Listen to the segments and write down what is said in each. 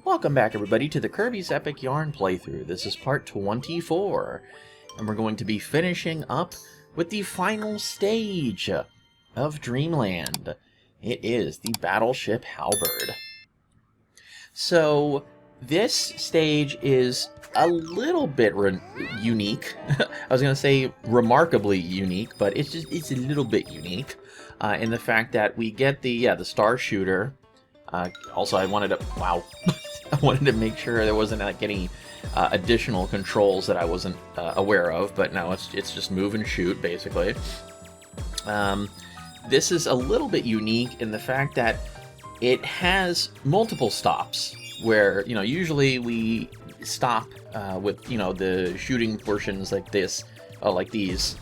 Welcome back, everybody, to the Kirby's Epic Yarn playthrough. This is part 24, and we're going to be finishing up with the final stage of Dreamland. It is the Battleship Halberd. So, this stage is a little bit unique. I was going to say remarkably unique, but it's a little bit unique in the fact that we get the Star Shooter. Also, I wanted to... Wow. I wanted to make sure there wasn't like any additional controls that I wasn't aware of, but no, it's just move and shoot, basically. This is a little bit unique in the fact that it has multiple stops, where, you know, usually we stop with, you know, the shooting portions like this, like these,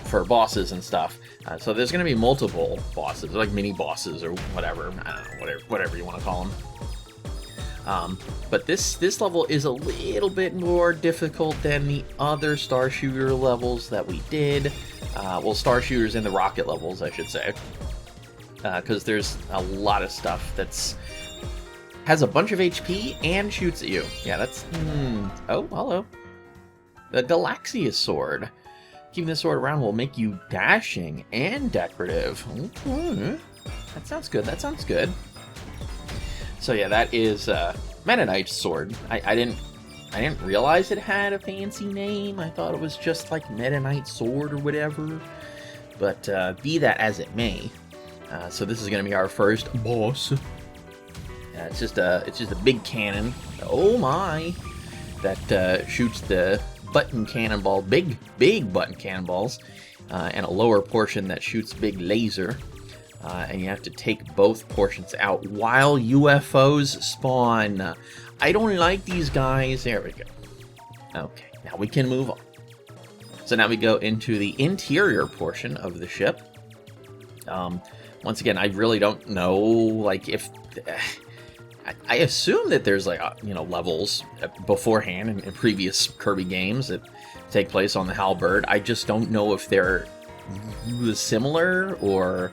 for bosses and stuff. So there's going to be multiple bosses, like mini bosses or whatever, I don't know, whatever you want to call them. But this level is a little bit more difficult than the other Star Shooter levels that we did. Well, Star Shooters and the rocket levels, I should say. Because there's a lot of stuff has a bunch of HP and shoots at you. Yeah, that's... Oh, hello. The Galaxius Sword. Keeping this sword around will make you dashing and decorative. Okay. That sounds good, that sounds good. So yeah, that is Meta Knight's sword. I didn't realize it had a fancy name. I thought it was just like Meta Knight's sword or whatever. But be that as it may, so this is going to be our first boss. It's just a big cannon. Oh my! That shoots the button cannonball, big button cannonballs, and a lower portion that shoots big laser. And you have to take both portions out while UFOs spawn. I don't like these guys. There we go. Okay, now we can move on. So now we go into the interior portion of the ship. Once again, I really don't know, like, if... I assume that there's, like, you know, levels beforehand in previous Kirby games that take place on the Halberd. I just don't know if they're similar or...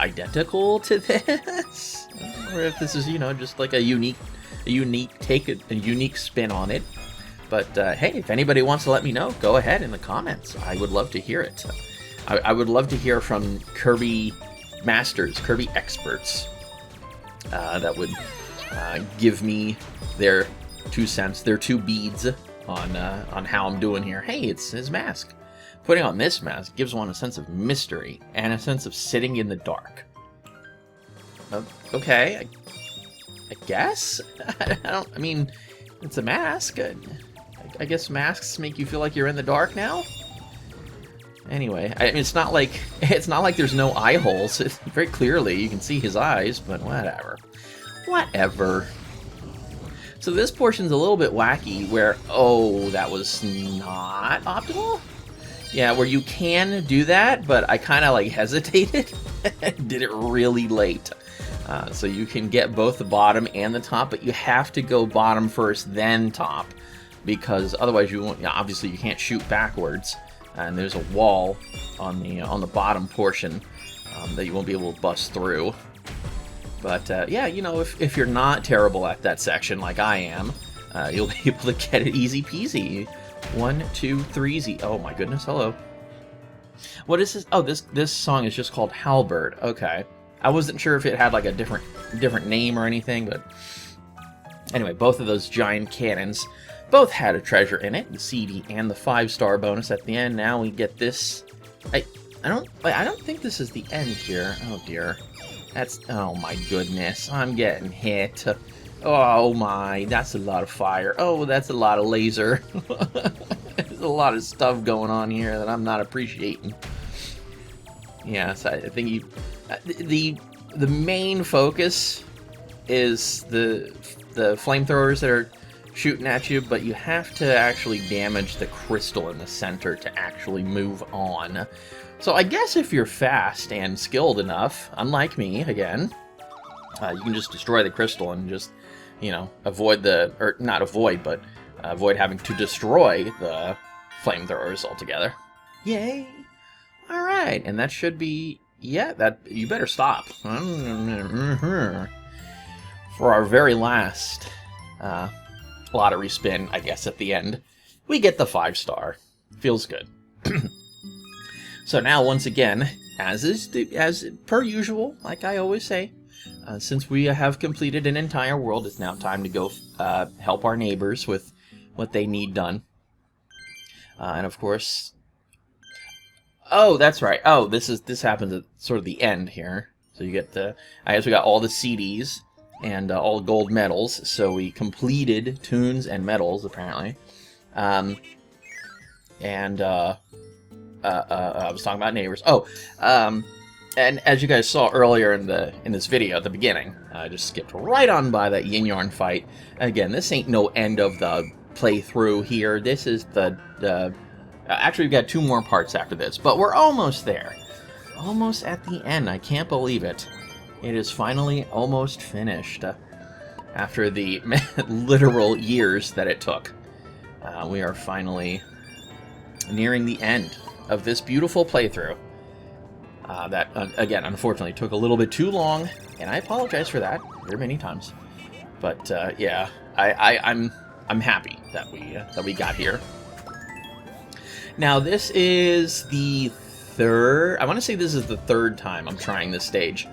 identical to this, or if this is, you know, just like a unique take, a unique spin on it. But hey, if anybody wants to let me know, go ahead in the comments. I would love to hear it. I would love to hear from Kirby masters, Kirby experts, that would give me their 2 cents, their 2 beads on how I'm doing here. Hey, it's his mask. Putting on this mask gives one a sense of mystery and a sense of sitting in the dark. Okay, I guess? I mean, it's a mask. I guess masks make you feel like you're in the dark now? Anyway, I mean, it's not like there's no eye holes. It's very clearly you can see his eyes, but whatever. Whatever. So this portion's a little bit wacky where, oh, that was not optimal? Yeah, where you can do that, but I kind of like hesitated and did it really late. So you can get both the bottom and the top, but you have to go bottom first, then top, because otherwise you won't. You know, obviously, you can't shoot backwards, and there's a wall on the bottom portion that you won't be able to bust through. But yeah, you know, if you're not terrible at that section like I am, you'll be able to get it easy peasy. 1, 2, 3, Z. Oh my goodness, hello. What is this? Oh, this song is just called Halberd. Okay. I wasn't sure if it had like a different name or anything, but anyway, both of those giant cannons both had a treasure in it, the CD and the 5-star bonus at the end. Now we get this. I don't think this is the end here. Oh dear. Oh my goodness. I'm getting hit. Oh my, that's a lot of fire. Oh, that's a lot of laser. There's a lot of stuff going on here that I'm not appreciating. Yeah, so I think the main focus is the flamethrowers that are shooting at you, but you have to actually damage the crystal in the center to actually move on. So I guess if you're fast and skilled enough, unlike me, again, you can just destroy the crystal and just, you know, avoid having to destroy the flamethrowers altogether. Yay! Alright, and that should be... Yeah, that you better stop. for our very last lottery spin, I guess, at the end, we get the 5-star. Feels good. So now, once again, as per usual, like I always say, since we have completed an entire world, it's now time to go help our neighbors with what they need done. And of course... Oh, that's right. Oh, this happens at sort of the end here. So you get the... I guess we got all the CDs and all gold medals. So we completed tunes and medals, apparently. I was talking about neighbors. Oh, and as you guys saw earlier in this video at the beginning, I just skipped right on by that yin yarn fight. Again, this ain't no end of the playthrough here. This is the actually, we've got 2 more parts after this, but we're almost there. Almost at the end. I can't believe it. It is finally almost finished. After the literal years that it took. We are finally nearing the end of this beautiful playthrough. That, again, unfortunately took a little bit too long, and I apologize for that very many times. But, yeah, I'm happy that we got here. Now, this is the third... I want to say this is the 3rd time I'm trying this stage.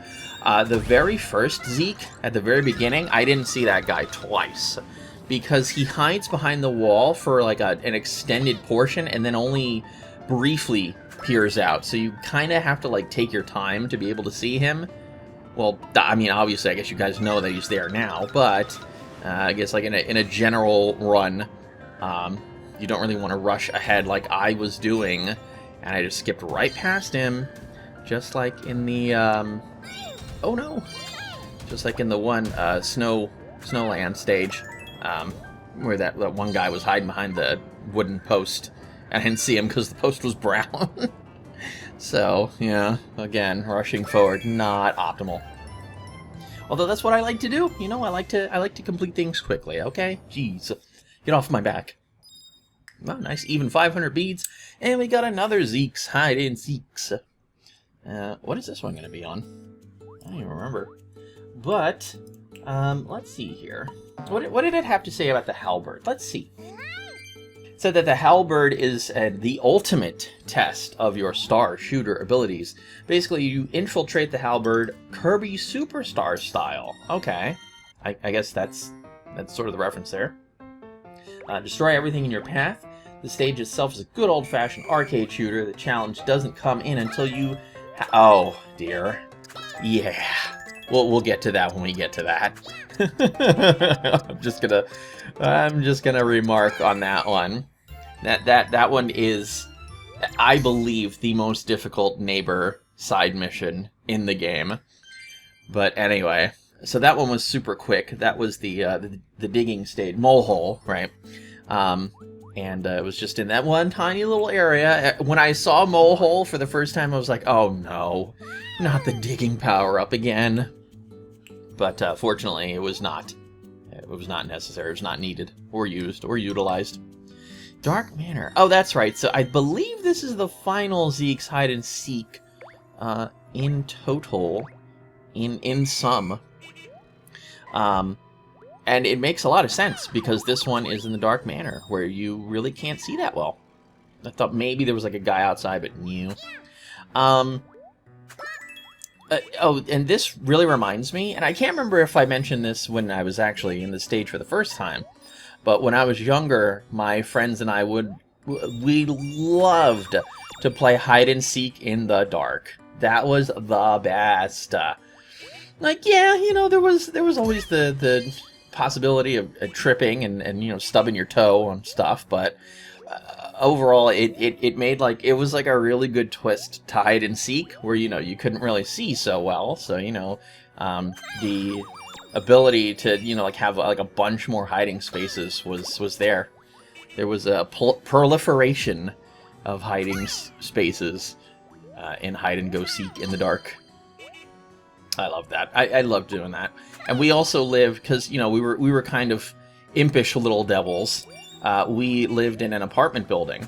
The very first Zeke, at the very beginning, I didn't see that guy twice. Because he hides behind the wall for, like, an extended portion, and then only briefly peers out. So you kind of have to, like, take your time to be able to see him. Well, I mean, obviously, I guess you guys know that he's there now, but... I guess, like, in a general run... you don't really want to rush ahead like I was doing, and I just skipped right past him, just like in the, oh no! Just like in the one, Snowland stage, where that one guy was hiding behind the wooden post, and I didn't see him because the post was brown. So, yeah, again, rushing forward, not optimal. Although that's what I like to do, you know, I like to complete things quickly, okay? Jeez, get off my back. Well, nice, even 500 beads, and we got another Zeke's hide and seeks. What is this one going to be on? I don't even remember. But, let's see here. What did it have to say about the Halberd? Let's see. It said that the Halberd is the ultimate test of your star shooter abilities. Basically, you infiltrate the Halberd Kirby Superstar style. Okay, I guess that's sort of the reference there. Destroy everything in your path. The stage itself is a good old-fashioned arcade shooter. The challenge doesn't come in until you... Oh, dear. Yeah. We'll get to that when we get to that. I'm just gonna remark on that one. That one is, I believe, the most difficult neighbor side mission in the game. But anyway... So that one was super quick. That was the digging stage, mole hole, right? And it was just in that one tiny little area. When I saw mole hole for the first time, I was like, oh no, not the digging power up again. But fortunately, it was not. It was not necessary. It was not needed or used or utilized. Dark Manor. Oh, that's right. So I believe this is the final Zeke's hide and seek in total, in sum. And it makes a lot of sense, because this one is in the Dark Manor, where you really can't see that well. I thought maybe there was, like, a guy outside, but no. Oh, and this really reminds me, and I can't remember if I mentioned this when I was actually in the stage for the first time, but when I was younger, my friends and I we loved to play hide-and-seek in the dark. That was the best. Like, yeah, you know, there was always the possibility of tripping and you know, stubbing your toe on stuff, but overall it made, like, it was like a really good twist to hide and seek, where, you know, you couldn't really see so well, so, you know, the ability to, you know, like, have like a bunch more hiding spaces was there. There was a proliferation of hiding spaces in hide and go seek in the dark. I love that. I love doing that. And we also lived, because, you know, we were kind of impish little devils. We lived in an apartment building,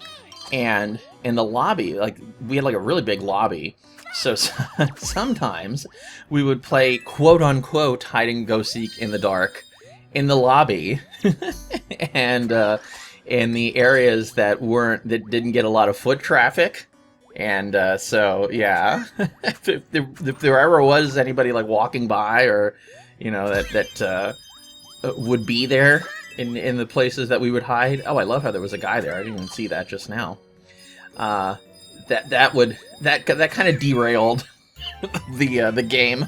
and in the lobby. Like, we had like a really big lobby. So sometimes we would play quote-unquote hide-and-go-seek in the dark in the lobby. And in the areas that didn't get a lot of foot traffic. And so, yeah, if there ever was anybody like walking by, or, you know, that would be there in the places that we would hide. Oh, I love how there was a guy there. I didn't even see that just now. That kind of derailed the game,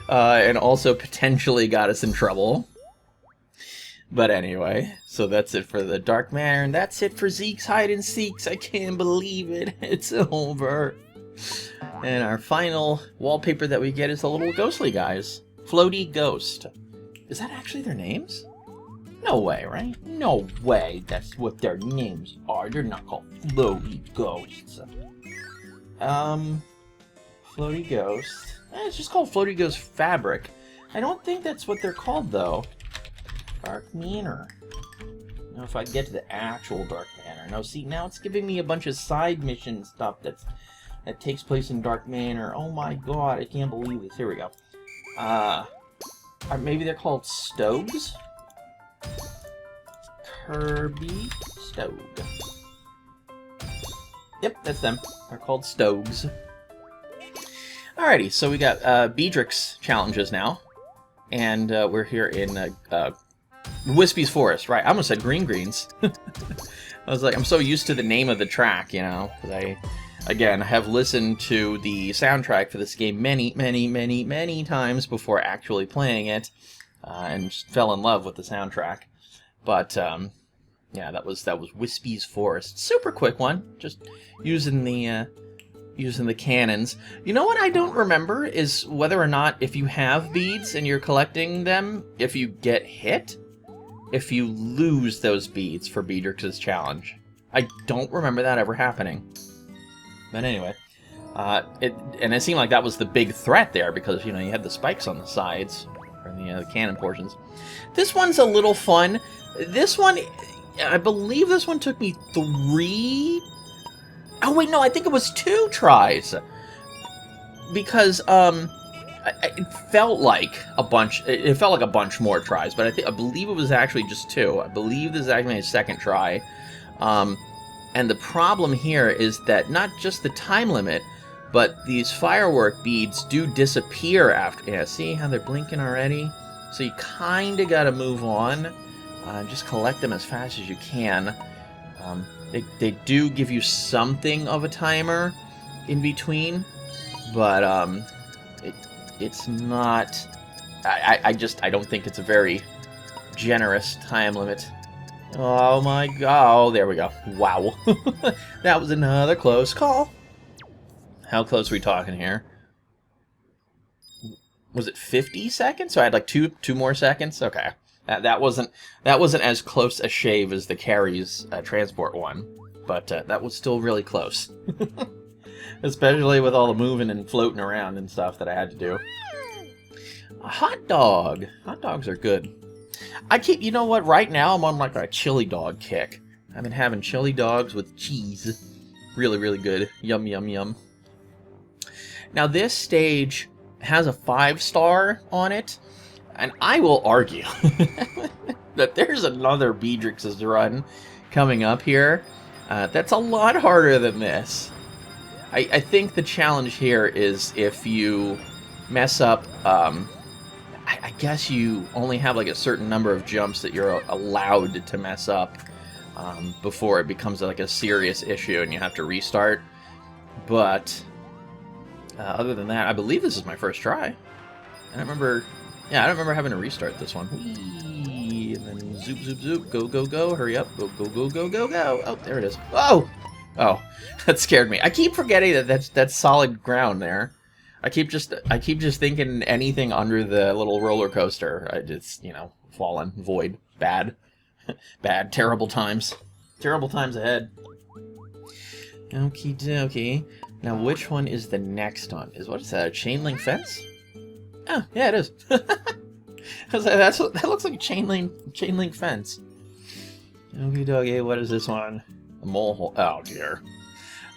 and also potentially got us in trouble. But anyway, so that's it for the Dark Manor, and that's it for Zeke's Hide and Seeks. I can't believe it. It's over. And our final wallpaper that we get is the little ghostly guys. Floaty Ghost. Is that actually their names? No way, right? No way that's what their names are. They're not called Floaty Ghosts. Floaty Ghost. It's just called Floaty Ghost Fabric. I don't think that's what they're called, though. Dark Manor. Now, if I get to the actual Dark Manor. No, see, now it's giving me a bunch of side mission stuff that takes place in Dark Manor. Oh my god, I can't believe this. Here we go. Maybe they're called Stogs? Kirby Stog. Yep, that's them. They're called Stogs. Alrighty, so we got Beadrix challenges now. And we're here in Whispy's Forest, right? I almost said Green Greens. I was like, I'm so used to the name of the track, you know, because I have listened to the soundtrack for this game many times before actually playing it, and just fell in love with the soundtrack. But yeah, that was Whispy's Forest. Super quick one, just using the cannons. You know what I don't remember is whether or not, if you have beads and you're collecting them, if you get hit, if you lose those beads for Beadrix's challenge. I don't remember that ever happening. But anyway, it seemed like that was the big threat there, because, you know, you had the spikes on the sides, or the cannon portions. This one's a little fun. This one, I believe this one took me 3... Oh, wait, no, I think it was 2 tries. Because, it felt like a bunch. It felt like a bunch more tries, but I believe it was actually just 2. I believe this is actually a second try. And the problem here is that not just the time limit, but these firework beads do disappear after. Yeah, see how they're blinking already? So you kind of got to move on. Just collect them as fast as you can. They do give you something of a timer in between, but it's not. I don't think it's a very generous time limit. Oh my god! Oh, there we go. Wow, that was another close call. How close are we talking here? Was it 50 seconds? So I had like two more seconds. Okay, that wasn't as close a shave as the Carrie's transport one, but that was still really close. Especially with all the moving and floating around and stuff that I had to do. A hot dog. Hot dogs are good. You know what? Right now I'm on like a chili dog kick. I've been having chili dogs with cheese. Really, really good. Yum, yum, yum. Now this stage has a 5-star on it, and I will argue that there's another Beadrix's run coming up here. That's a lot harder than this. I think the challenge here is if you mess up, I guess you only have like a certain number of jumps that you're allowed to mess up before it becomes like a serious issue and you have to restart. But other than that, I believe this is my first try. I don't remember having to restart this one. Whee! And then zoop, zoop, zoop, go, go, go, hurry up, go, go, go, go, go, go. Oh, there it is. Oh! Oh, that scared me. I keep forgetting that that's solid ground there. I keep just thinking anything under the little roller coaster. I just, fallen, void, bad, bad, terrible times. Terrible times ahead. Okie dokie. Now, which one is the next one? What is that, a chain link fence? Oh, yeah, it is. That looks like a chain link fence. Okie dokie, what is this one? A mole hole. Oh, dear.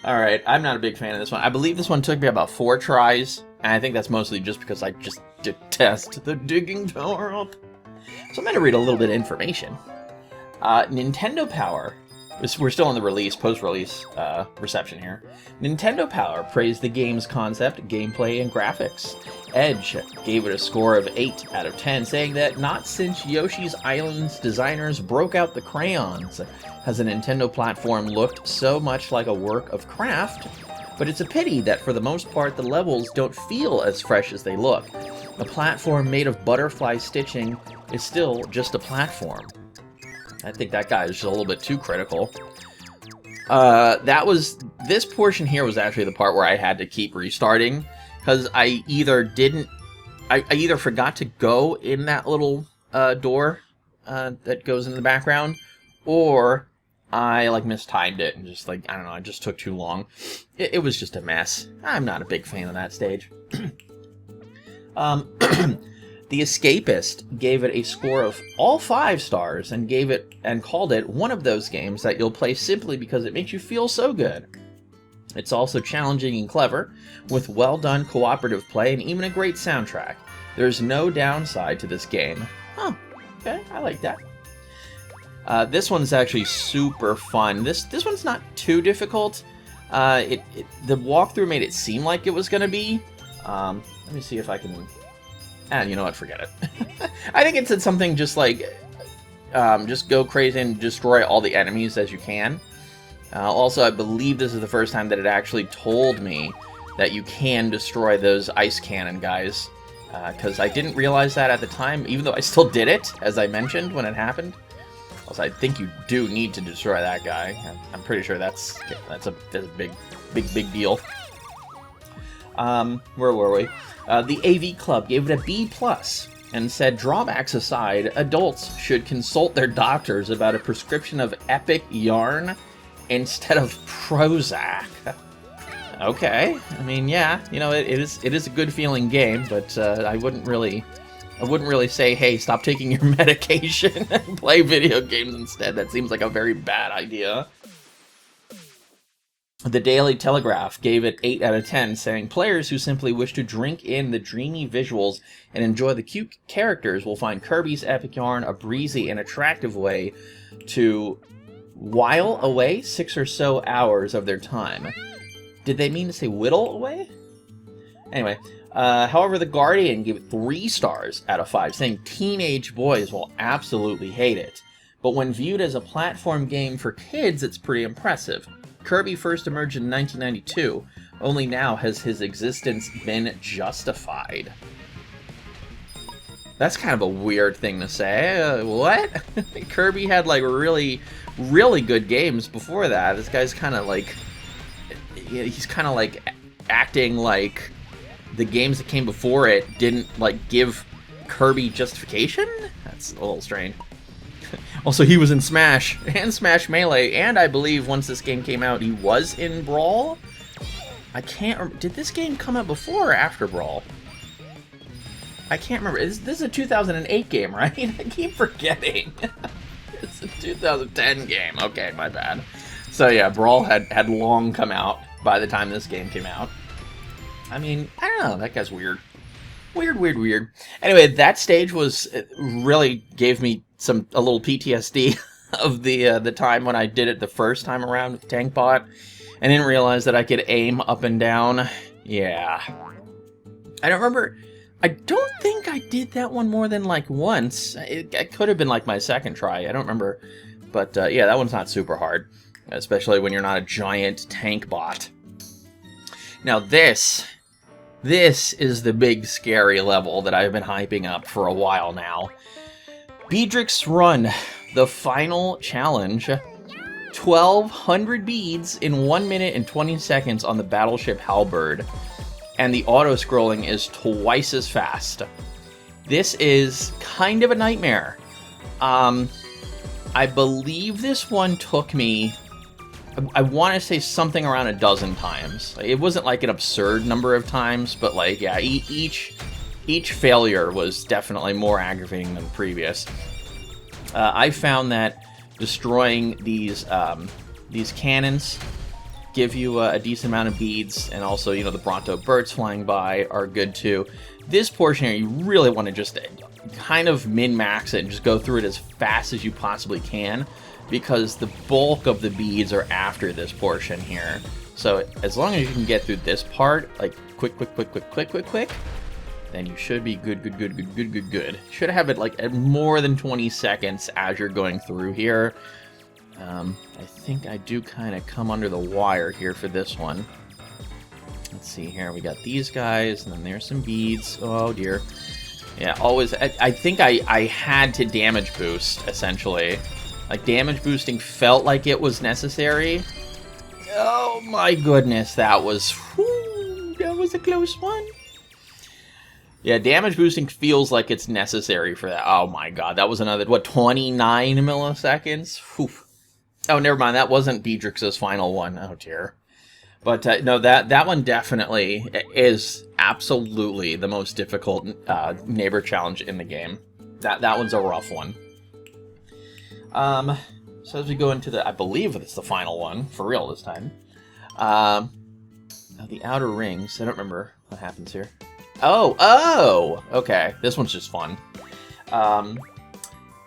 Alright, I'm not a big fan of this one. I believe this one took me about 4 tries, and I think that's mostly just because I just detest the digging tower up. So I'm going to read a little bit of information. Nintendo Power, we're still on the release, post-release reception here. Nintendo Power praised the game's concept, gameplay, and graphics. Edge gave it a score of 8 out of 10, saying that not since Yoshi's Island's designers broke out the crayons has a Nintendo platform looked so much like a work of craft, but it's a pity that for the most part the levels don't feel as fresh as they look. A platform made of butterfly stitching is still just a platform. I think that guy is just a little bit too critical. This portion here was actually the part where I had to keep restarting, because I either forgot to go in that little door that goes in the background, or I mistimed it and just I don't know, it just took too long. It was just a mess. I'm not a big fan of that stage. The Escapist gave it a score of all 5 stars and called it one of those games that you'll play simply because it makes you feel so good. It's also challenging and clever, with well-done cooperative play and even a great soundtrack. There's no downside to this game. Oh, okay, I like that. This one's actually super fun. This one's not too difficult. The walkthrough made it seem like it was going to be. Let me see if I can... you know what, forget it. I think it said something just just go crazy and destroy all the enemies as you can. Also, I believe this is the first time that it actually told me that you can destroy those ice cannon guys. Because I didn't realize that at the time, even though I still did it, as I mentioned when it happened. Also, I think you do need to destroy that guy. I'm pretty sure that's a big deal. Where were we? The AV Club gave it a B+, and said, drawbacks aside, adults should consult their doctors about a prescription of epic yarn instead of Prozac. Okay, I mean, yeah, you know, it is a good feeling game, but I wouldn't really say, hey, stop taking your medication and play video games instead. That seems like a very bad idea. The Daily Telegraph gave it 8 out of 10, saying players who simply wish to drink in the dreamy visuals and enjoy the cute characters will find Kirby's Epic Yarn a breezy and attractive way to while away 6 or so hours of their time. Did they mean to say whittle away? Anyway, however, The Guardian gave it 3 stars out of 5, saying teenage boys will absolutely hate it. But when viewed as a platform game for kids, it's pretty impressive. Kirby first emerged in 1992. Only now has his existence been justified. That's kind of a weird thing to say. What? Kirby had really, really good games before that. This guy's kind of he's kind of acting like the games that came before it didn't give Kirby justification? That's a little strange. Also, he was in Smash, and Smash Melee, and I believe once this game came out, he was in Brawl? I can't remember. Did this game come out before or after Brawl? I can't remember. This is a 2008 game, right? I keep forgetting. It's a 2010 game. Okay, my bad. So yeah, Brawl had long come out by the time this game came out. I mean, I don't know. That guy's weird. Weird. Anyway, that stage really gave me a little PTSD of the time when I did it the first time around with Tank Bot, and didn't realize that I could aim up and down. Yeah. I don't remember. I don't think I did that one more than once. It could have been my second try. I don't remember. But yeah, that one's not super hard, especially when you're not a giant Tank Bot. Now this is the big scary level that I've been hyping up for a while now. Beadrix Run, the final challenge. 1,200 beads in 1 minute and 20 seconds on the Battleship Halberd. And the auto-scrolling is twice as fast. This is kind of a nightmare. I believe this one took me... I want to say something around a dozen times. It wasn't an absurd number of times, but yeah, each failure was definitely more aggravating than the previous. I found that destroying these cannons give you a decent amount of beads, and also, you know, the Bronto birds flying by are good too. This portion here, you really want to just kind of min-max it and just go through it as fast as you possibly can, because the bulk of the beads are after this portion here. So as long as you can get through this part, like quick, then you should be good. Should have it like at more than 20 seconds as you're going through here. I think I do kind of come under the wire here for this one. Let's see here. We got these guys, and then there's some beads. Oh, dear. Yeah, always. I think I had to damage boost, essentially. Like, damage boosting felt like it was necessary. Oh, my goodness. That was a close one. Yeah, damage boosting feels like it's necessary for that. Oh, my God. That was another, what, 29 milliseconds? Whew. Oh, never mind. That wasn't Beadrix's final one. Oh, dear. But no, that one definitely is absolutely the most difficult neighbor challenge in the game. That one's a rough one. So as we go into I believe it's the final one, for real this time. The outer rings. I don't remember what happens here. Oh! Okay, this one's just fun.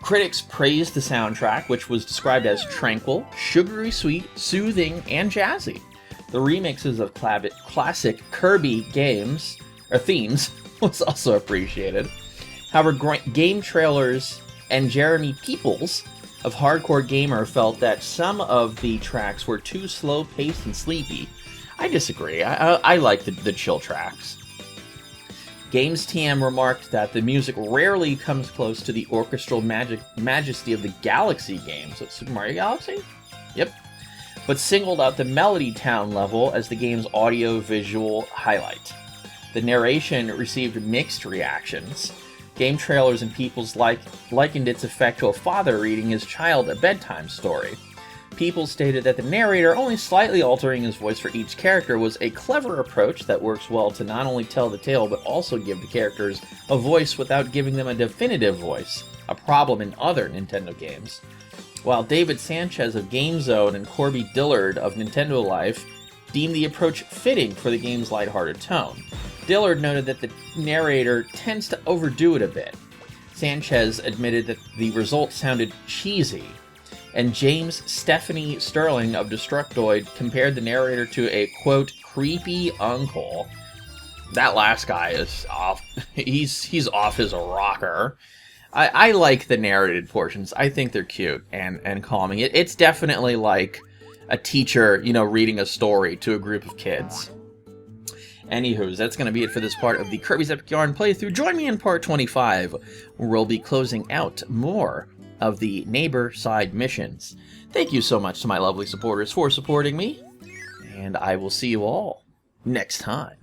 Critics praised the soundtrack, which was described as tranquil, sugary sweet, soothing, and jazzy. The remixes of classic Kirby games, or themes, was also appreciated. However, game trailers and Jeremy Peoples of Hardcore Gamer felt that some of the tracks were too slow-paced and sleepy. I disagree. I like the chill tracks. Games TM remarked that the music rarely comes close to the orchestral majesty of the Galaxy games. So Super Mario Galaxy? Yep. But singled out the Melody Town level as the game's audio-visual highlight. The narration received mixed reactions. Game trailers and Peoples likened its effect to a father reading his child a bedtime story. Peoples stated that the narrator only slightly altering his voice for each character was a clever approach that works well to not only tell the tale but also give the characters a voice without giving them a definitive voice, a problem in other Nintendo games. While David Sanchez of GameZone and Corby Dillard of Nintendo Life deemed the approach fitting for the game's lighthearted tone, Dillard noted that the narrator tends to overdo it a bit. Sanchez admitted that the result sounded cheesy, and James Stephanie Sterling of Destructoid compared the narrator to a, quote, creepy uncle. That last guy is off. He's off as a rocker. I like the narrated portions. I think they're cute and calming. It's definitely like a teacher, you know, reading a story to a group of kids. Anywho, that's going to be it for this part of the Kirby's Epic Yarn playthrough. Join me in part 25, where we'll be closing out more of the neighbor side missions. Thank you so much to my lovely supporters for supporting me, and I will see you all next time.